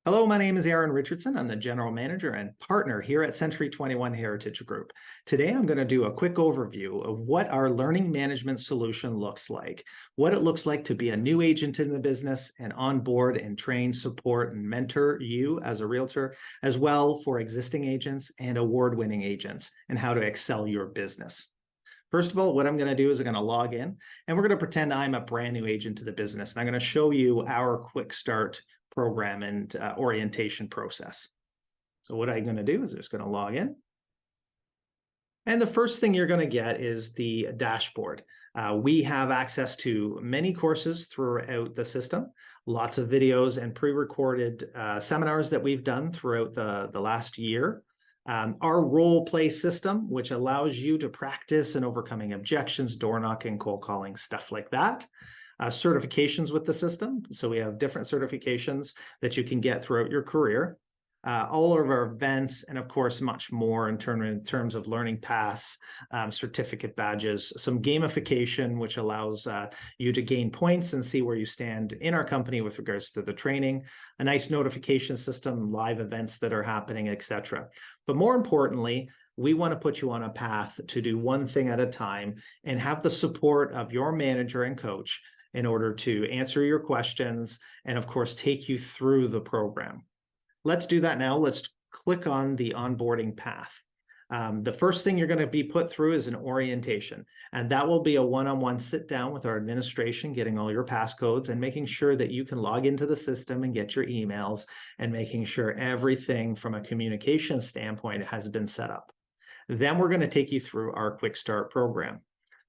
Hello, my name is Aaron Richardson. I'm the general manager and partner here at Century 21 Heritage Group. Today, I'm going to do a quick overview of what our learning management solution looks like, what it looks like to be a new agent in the business and onboard and train, support, and mentor you as a realtor, as well for existing agents and award-winning agents, and how to excel your business. First of all, what I'm going to do is I'm going to log in and we're going to pretend I'm a brand new agent to the business. And I'm going to show you our quick start program and orientation process. So what I'm going to do is just going to log in. And the first thing you're going to get is the dashboard. We have access to many courses throughout the system, lots of videos and pre-recorded seminars that we've done throughout the last year. Our role play system, which allows you to practice in overcoming objections, door knocking, cold calling, stuff like that. Certifications with the system. So we have different certifications that you can get throughout your career. All of our events, and of course, much more in terms of learning paths, certificate badges, some gamification, which allows you to gain points and see where you stand in our company with regards to the training, a nice notification system, live events that are happening, etc. But more importantly, we want to put you on a path to do one thing at a time and have the support of your manager and coach in order to answer your questions and, of course, take you through the program. Let's do that now. Let's click on the onboarding path. The first thing you're going to be put through is an orientation, and that will be a one-on-one sit down with our administration, getting all your passcodes and making sure that you can log into the system and get your emails and making sure everything from a communication standpoint has been set up. Then we're going to take you through our Quick Start program.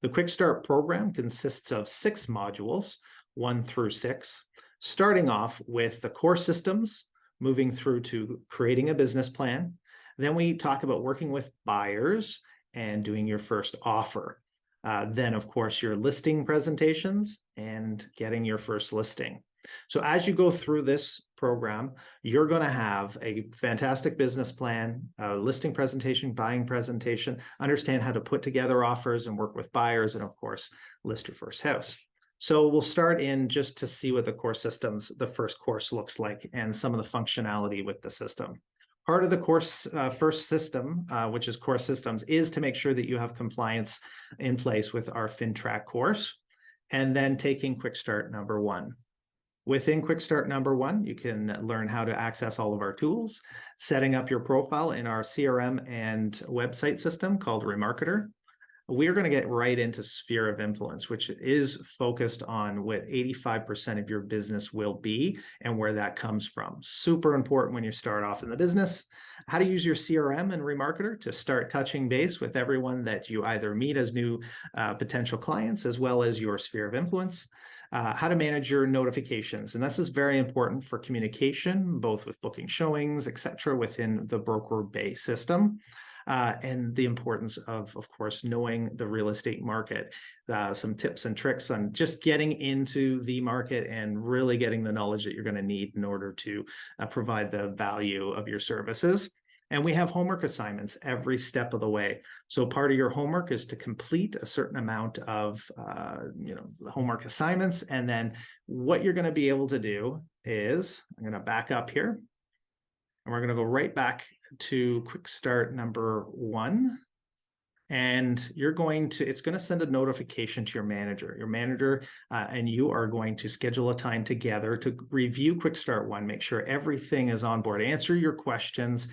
The Quick Start program consists of 6 modules, 1 through 6, starting off with the core systems, moving through to creating a business plan. Then we talk about working with buyers and doing your first offer. Then, of course, your listing presentations and getting your first listing. So as you go through this program, you're going to have a fantastic business plan, listing presentation, buying presentation, understand how to put together offers and work with buyers, and of course, list your first house. So we'll start in just to see what the core systems, the first course looks like and some of the functionality with the system. Part of the course first system, which is core systems, is to make sure that you have compliance in place with our FinTrack course, and then taking Quick Start number 1. Within Quick Start number 1, you can learn how to access all of our tools, setting up your profile in our CRM and website system called Remarketer. We're going to get right into sphere of influence, which is focused on what 85% of your business will be and where that comes from. Super important when you start off in the business. How to use your CRM and Remarketer to start touching base with everyone that you either meet as new potential clients, as well as your sphere of influence. How to manage your notifications. And this is very important for communication, both with booking showings, etc., within the broker bay system. And the importance of course, knowing the real estate market, some tips and tricks on just getting into the market and really getting the knowledge that you're going to need in order to provide the value of your services. And we have homework assignments every step of the way. So part of your homework is to complete a certain amount of homework assignments. And then what you're going to be able to do is, I'm going to back up here. And we're going to go right back to Quick Start number 1. And it's going to send a notification to your manager. Your manager and you are going to schedule a time together to review Quick Start 1, make sure everything is on board, answer your questions,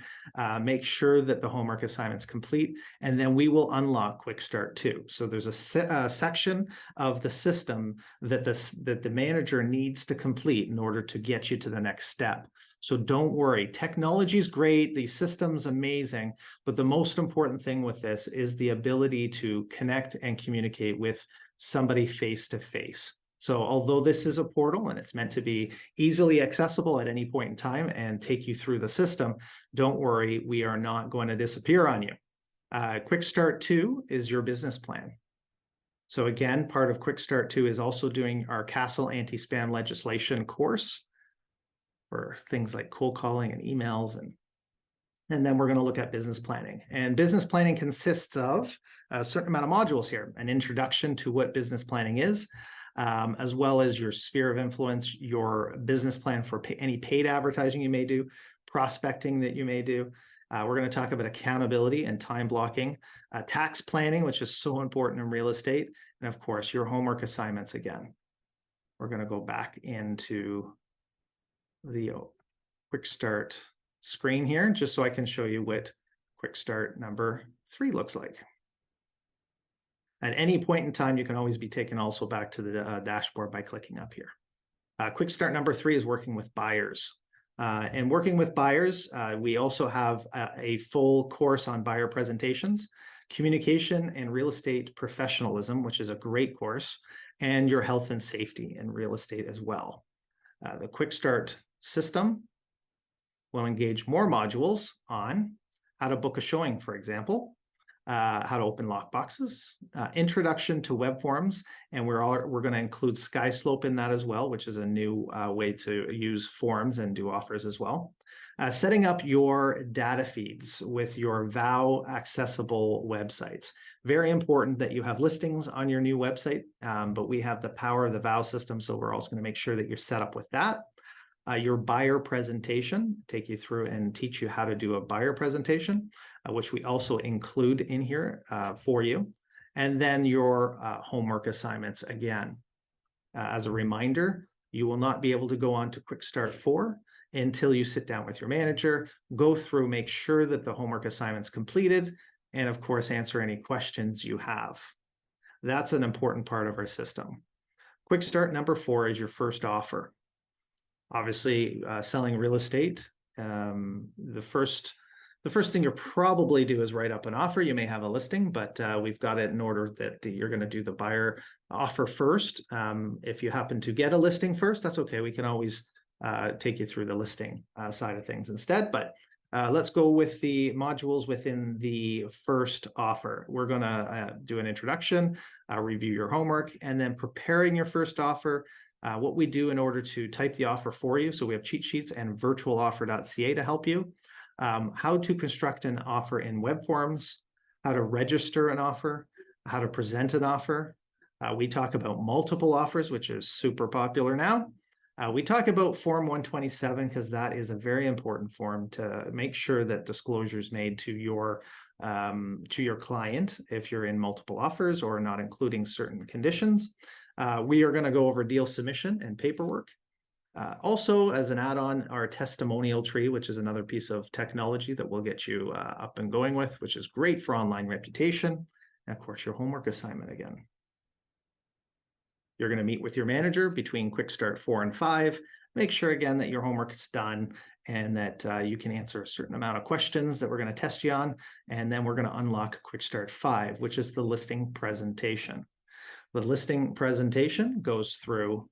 make sure that the homework assignment's complete, and then we will unlock Quick Start 2. So there's a section of the system that the manager needs to complete in order to get you to the next step. So don't worry, technology is great, the system's amazing, but the most important thing with this is the ability to connect and communicate with somebody face to face. So although this is a portal and it's meant to be easily accessible at any point in time and take you through the system, don't worry, we are not going to disappear on you. Quick Start 2 is your business plan. So again, part of Quick Start 2 is also doing our Xsel anti-spam legislation course for things like cold calling and emails. And then we're going to look at business planning. And business planning consists of a certain amount of modules here, an introduction to what business planning is, as well as your sphere of influence, your business plan for any paid advertising you may do, prospecting that you may do. We're going to talk about accountability and time blocking, tax planning, which is so important in real estate, and of course, your homework assignments again. We're going to go back into the quick start screen here, just so I can show you what quick start number 3 looks like. At any point in time, you can always be taken also back to the dashboard by clicking up here. Quick start number 3 is working with buyers. And working with buyers, we also have a full course on buyer presentations, communication and real estate professionalism, which is a great course, and your health and safety in real estate as well. The quick start system will engage more modules on how to book a showing, for example, how to open lockboxes, introduction to web forms, and we're going to include SkySlope in that as well, which is a new way to use forms and do offers as well. Setting up your data feeds with your VOW accessible websites. Very important that you have listings on your new website, but we have the power of the VOW system, so we're also going to make sure that you're set up with that. Your buyer presentation, take you through and teach you how to do a buyer presentation, which we also include in here for you. And then your homework assignments again. As a reminder, you will not be able to go on to Quick Start 4 until you sit down with your manager, go through, make sure that the homework assignment's completed, and of course, answer any questions you have. That's an important part of our system. Quick Start number 4 is your first offer. Obviously, selling real estate, the first thing you'll probably do is write up an offer. You may have a listing, but we've got it in order that you're going to do the buyer offer first. If you happen to get a listing first, that's okay. We can always take you through the listing side of things instead. But let's go with the modules within the first offer. We're going to do an introduction, review your homework, and then preparing your first offer. What we do in order to type the offer for you. So we have cheat sheets and virtualoffer.ca to help you. How to construct an offer in web forms, how to register an offer, how to present an offer. We talk about multiple offers, which is super popular now. We talk about Form 127 because that is a very important form to make sure that disclosure is made to your client if you're in multiple offers or not including certain conditions. We are going to go over deal submission and paperwork. Also, as an add-on, our testimonial tree, which is another piece of technology that we'll get you up and going with, which is great for online reputation. And of course, your homework assignment again. You're going to meet with your manager between Quick Start 4 and 5. Make sure again that your homework is done and that you can answer a certain amount of questions that we're going to test you on. And then we're going to unlock Quick Start 5, which is the listing presentation. The listing presentation goes through,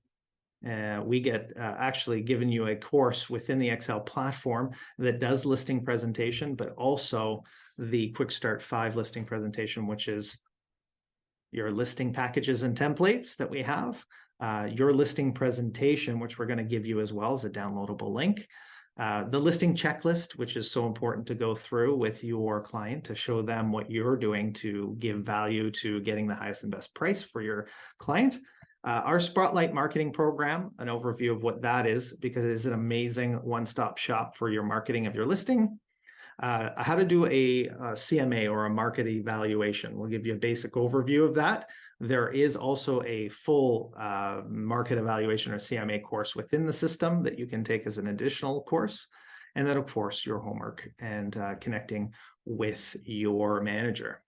we get actually given you a course within the Xsel platform that does listing presentation, but also the Quick Start 5 listing presentation, which is your listing packages and templates that we have, your listing presentation, which we're going to give you as well as a downloadable link, the listing checklist, which is so important to go through with your client to show them what you're doing to give value to getting the highest and best price for your client. Our Spotlight marketing program, an overview of what that is, because it is an amazing one-stop shop for your marketing of your listing. How to do a CMA or a market evaluation. We'll give you a basic overview of that. There is also a full market evaluation or CMA course within the system that you can take as an additional course. And then, of course, your homework and connecting with your manager.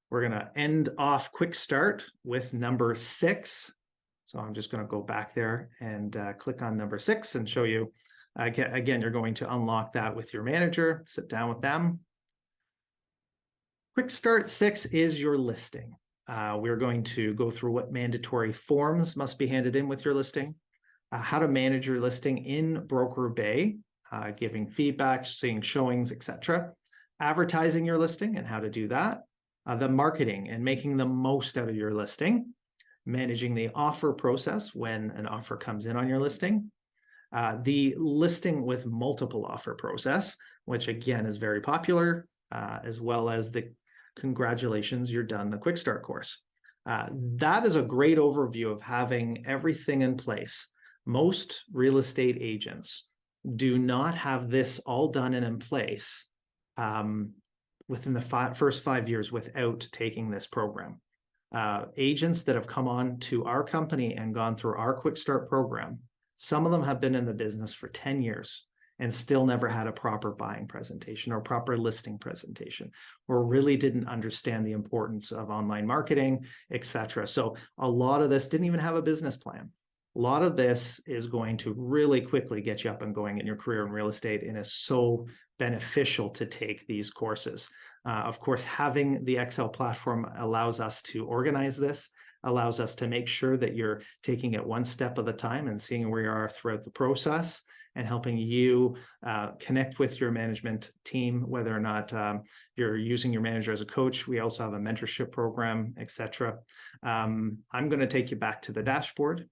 We're going to end off Quick Start with number 6. So I'm just going to go back there and click on number 6 and show you. Again, you're going to unlock that with your manager, sit down with them. Quick Start 6 is your listing. We're going to go through what mandatory forms must be handed in with your listing, how to manage your listing in Broker Bay, giving feedback, seeing showings, etc. Advertising your listing and how to do that. The marketing and making the most out of your listing. Managing the offer process when an offer comes in on your listing. The listing with multiple offer process, which again is very popular, as well as the congratulations, you're done the Quick Start course. That is a great overview of having everything in place. Most real estate agents do not have this all done and in place within the first 5 years without taking this program. Agents that have come on to our company and gone through our Quick Start program, some of them have been in the business for 10 years and still never had a proper buying presentation or proper listing presentation, or really didn't understand the importance of online marketing, etc. So a lot of this didn't even have a business plan. A lot of this is going to really quickly get you up and going in your career in real estate, and is so beneficial to take these courses. Of course, having the Xsel platform allows us to organize this, allows us to make sure that you're taking it one step at a time and seeing where you are throughout the process, and helping you connect with your management team, whether or not you're using your manager as a coach. We also have a mentorship program, etc. I'm going to take you back to the dashboard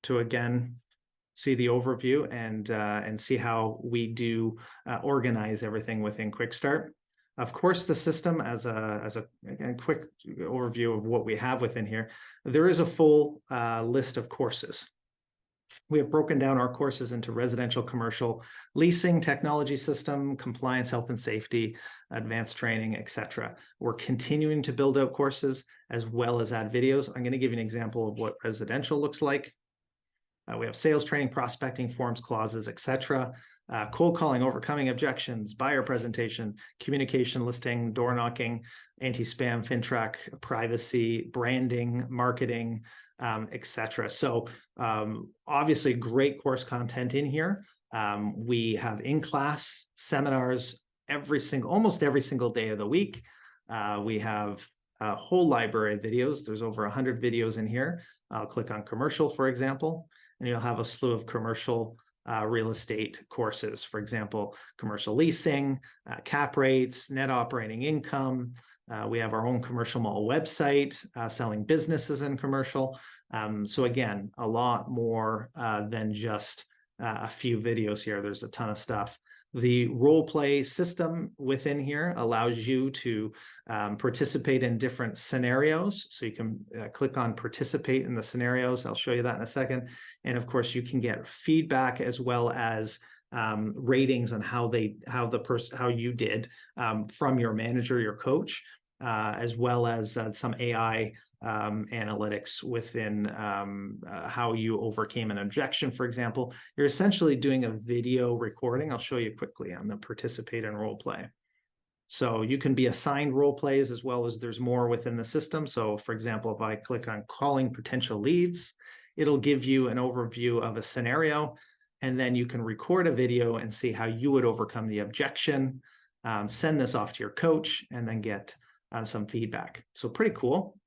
to again see the overview and see how we do organize everything within Quick Start. Of course, the system, as a quick overview of what we have within here, there is a full list of courses. We have broken down our courses into residential, commercial, leasing, technology system, compliance, health and safety, advanced training, etc. We're continuing to build out courses as well as add videos. I'm going to give you an example of what residential looks like. We have sales training, prospecting, forms, clauses, etc. Cold calling, overcoming objections, buyer presentation, communication, listing, door knocking, anti-spam, FinTrack, privacy, branding, marketing, etc. So obviously great course content in here. We have in-class seminars almost every single day of the week. We have a whole library of videos. There's over 100 videos in here. I'll click on commercial, for example, and you'll have a slew of commercial real estate courses. For example, commercial leasing, cap rates, net operating income. We have our own commercial mall website, selling businesses in commercial. So again, a lot more than just a few videos here. There's a ton of stuff. The role play system within here allows you to participate in different scenarios. So you can click on participate in the scenarios. I'll show you that in a second. And of course, you can get feedback as well as ratings on how you did from your manager, your coach, as well as some AI analytics within how you overcame an objection, for example. You're essentially doing a video recording. I'll show you quickly on the participate and role play. So you can be assigned role plays as well as there's more within the system. So for example, if I click on calling potential leads, it'll give you an overview of a scenario, and then you can record a video and see how you would overcome the objection, send this off to your coach, and then get some feedback. So pretty cool.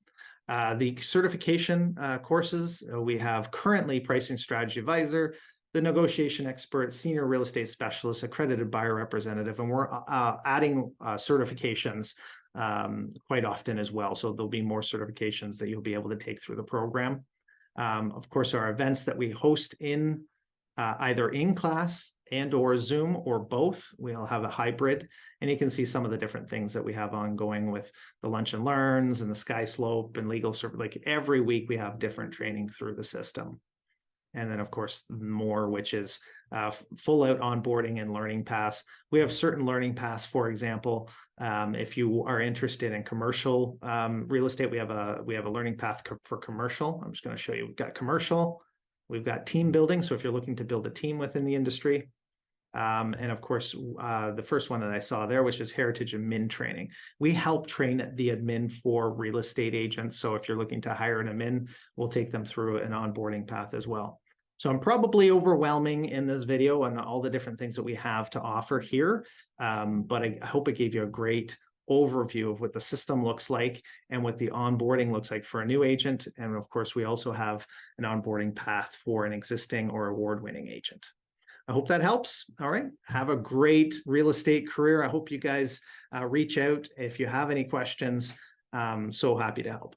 The certification courses, we have currently pricing strategy advisor, the negotiation expert, senior real estate specialist, accredited buyer representative, and we're adding certifications quite often as well. So there'll be more certifications that you'll be able to take through the program. Of course, our events that we host in either in class and or Zoom or both. We'll have a hybrid, and you can see some of the different things that we have ongoing with the lunch and learns and the Sky Slope and legal service. Like every week we have different training through the system. And then of course more, which is full out onboarding and learning paths. We have certain learning paths. For example, if you are interested in commercial real estate, we have a learning path for commercial. I'm just going to show you. We've got commercial, we've got team building. So if you're looking to build a team within the industry, and of course, the first one that I saw there, which is heritage admin training. We help train the admin for real estate agents. So if you're looking to hire an admin, we'll take them through an onboarding path as well. So I'm probably overwhelming in this video on all the different things that we have to offer here. But I hope it gave you a great overview of what the system looks like and what the onboarding looks like for a new agent. And of course, we also have an onboarding path for an existing or award-winning agent. I hope that helps. All right. Have a great real estate career. I hope you guys reach out if you have any questions. So happy to help.